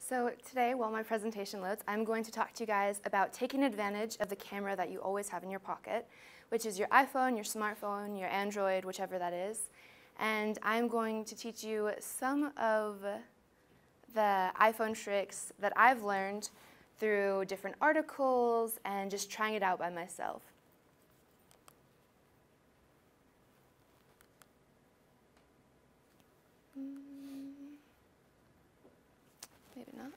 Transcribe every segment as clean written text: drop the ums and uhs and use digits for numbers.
So today, while my presentation loads, I'm going to talk to you guys about taking advantage of the camera that you always have in your pocket, which is your iPhone, your smartphone, your Android, whichever that is. And I'm going to teach you some of the iPhone tricks that I've learned through different articles and just trying it out by myself. Maybe not.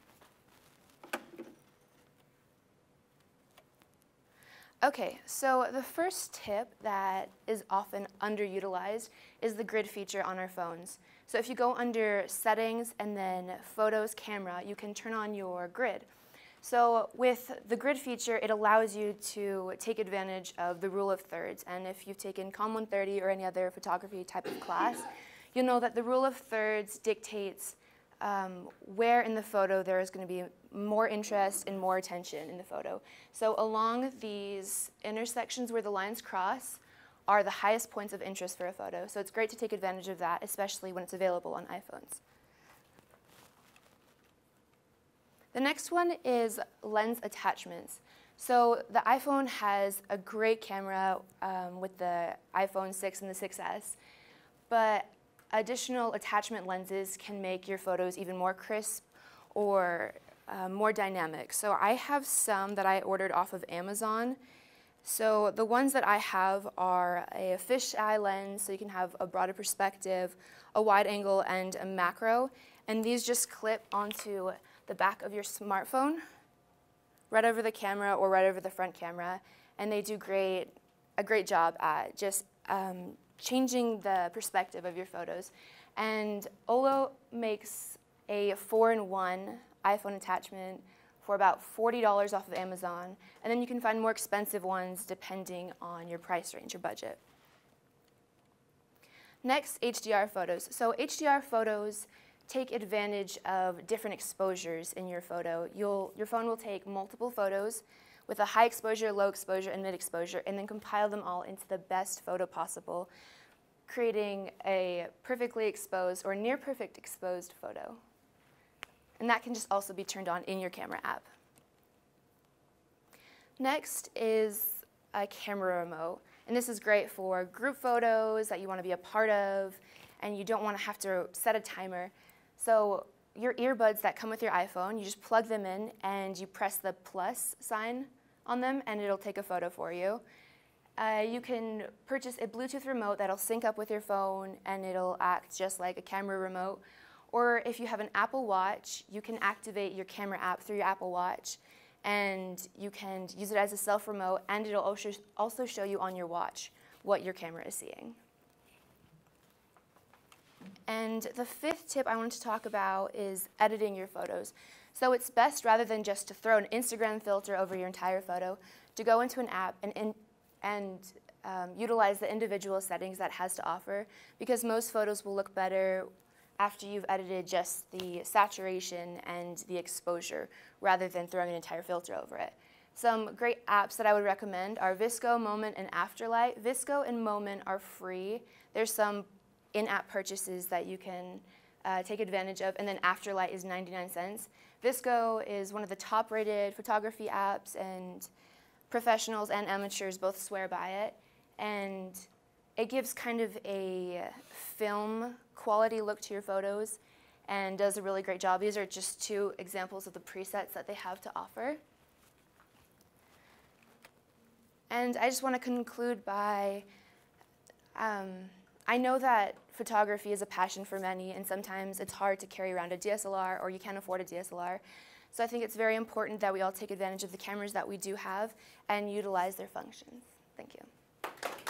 Okay, so the first tip that is often underutilized is the grid feature on our phones. So if you go under Settings and then Photos, Camera, you can turn on your grid. So with the grid feature, it allows you to take advantage of the rule of thirds. And if you've taken COMM 130 or any other photography type of class, you'll know that the rule of thirds dictates where in the photo there is going to be more interest and more attention in the photo. So along these intersections where the lines cross are the highest points of interest for a photo. So it's great to take advantage of that, especially when it's available on iPhones. The next one is lens attachments. So the iPhone has a great camera with the iPhone 6 and the 6S, but additional attachment lenses can make your photos even more crisp or more dynamic. So I have some that I ordered off of Amazon. So the ones that I have are a fisheye lens, so you can have a broader perspective, a wide angle, and a macro. And these just clip onto the back of your smartphone, right over the camera or right over the front camera. And they do a great job at just changing the perspective of your photos. And Olo makes a 4-in-1 iPhone attachment for about $40 off of Amazon, and then you can find more expensive ones depending on your price range or budget. Next, HDR Photos. So HDR Photos take advantage of different exposures in your photo. Your phone will take multiple photos with a high exposure, low exposure, and mid exposure, and then compile them all into the best photo possible, creating a perfectly exposed or near perfect exposed photo. And that can just also be turned on in your camera app. Next is a camera remote. And this is great for group photos that you want to be a part of and you don't want to have to set a timer. So your earbuds that come with your iPhone, you just plug them in and you press the plus sign on them and it'll take a photo for you. You can purchase a Bluetooth remote that'll sync up with your phone and it'll act just like a camera remote. Or if you have an Apple Watch, you can activate your camera app through your Apple Watch and you can use it as a self-remote and it'll also show you on your watch what your camera is seeing. And the fifth tip I want to talk about is editing your photos. So it's best, rather than just to throw an Instagram filter over your entire photo, to go into an app and utilize the individual settings that has to offer, because most photos will look better after you've edited just the saturation and the exposure rather than throwing an entire filter over it. Some great apps that I would recommend are VSCO, Moment, and Afterlight. VSCO and Moment are free. There's some in-app purchases that you can take advantage of, and then Afterlight is 99 cents. VSCO is one of the top-rated photography apps, and professionals and amateurs both swear by it. And it gives kind of a film quality look to your photos and does a really great job. These are just two examples of the presets that they have to offer. And I just want to conclude by, I know that photography is a passion for many, and sometimes it's hard to carry around a DSLR or you can't afford a DSLR. So I think it's very important that we all take advantage of the cameras that we do have and utilize their functions. Thank you.